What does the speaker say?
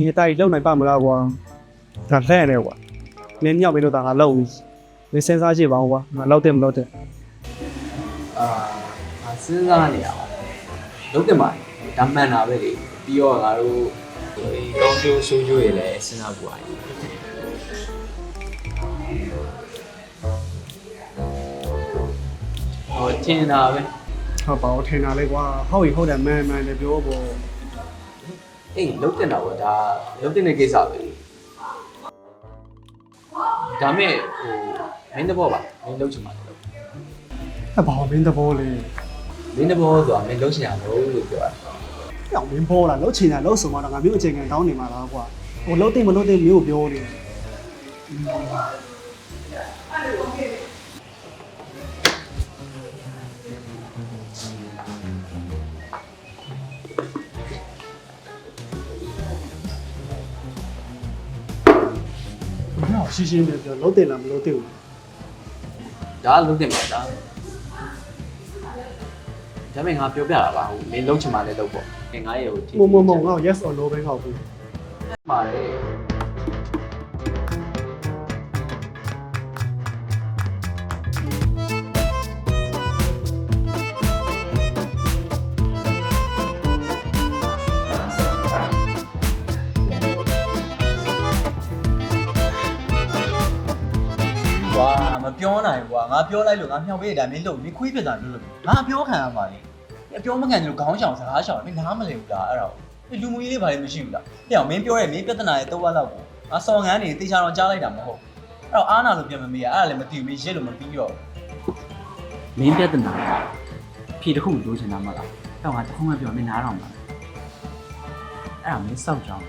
你带肉来办不了我，咱来的我，你尿没都打漏，你身上去玩我，那漏点不漏点？စဉ်းစားနေရအောင်လုံးတင်ပါဒါမှန်တာပဲလေပြီးတော့ငါတို့ကောင်းကျိုးဆိုးကျိုးတွေလည်းစဉ်းစားပူပါရင်ဟောကျင်တာပဲ 好吧，我听哪里话，好以后的慢慢的表不， အေးလုံးတင်တာပေါ့ဒါလုံးတင်တဲ့ကိစ္စပဲလေဒါမဲ့ဟိုမင်းတဘောပါမင်းလုံးချင်ပါလို့ 那跑民的波嘞， မင်းတဘောဆိုတာမင်းလုံးချင်ရမလို့လို့ပြောတာ 要民波了，老钱啊，老什么的，俺没有钱给到你嘛了我，我漏点没漏点没有表的。好，谢谢你，漏点了没漏点？ ဒါကလုံးတင်ပါဒါဒါမဲ့ငါပြောပြတာပါဟိုမင်းလုံးချင်မှလည်းလုံးပေါ့ငါရဲ့ဟို 么，我 yes or no 呗，好不？ ပါတယ် ကွာမပြောနိုင်ဘူးကွာငါပြောလိုက်လို့ငါမြောက်ပေးတဲ့အတိုင်းမင်းလို့မင်းခွေးပြတာလို့ငါပြောခံရမှာလေအပြောမခံတယ်လို့ခေါင်းချောင်စကားချောင်မင်းနားမလည်ဘူးလားအဲ့ဒါကိုလူမှုရေးလေးဘာလဲမရှိဘူးလားပြောင်းမင်းပြောရဲမင်းပြဿနာရဲ့တော့ဝက်လောက်ကိုငါစော်ငန်းနေတေချာတော့ကြားလိုက်တာမဟုတ်အဲ့တော့အားနာလို့ပြန်မမေးရအဲ့ဒါလည်းမသိဘူးမင်းရစ်လို့မပြီးတော့ မင်းပြဿနာဖြေတစ်ခုလိုချင်တာမလားတော့ငါတခုမှပြောမင်းနားတော့မှာအဲ့ဒါမင်းစောက်ကြောင်း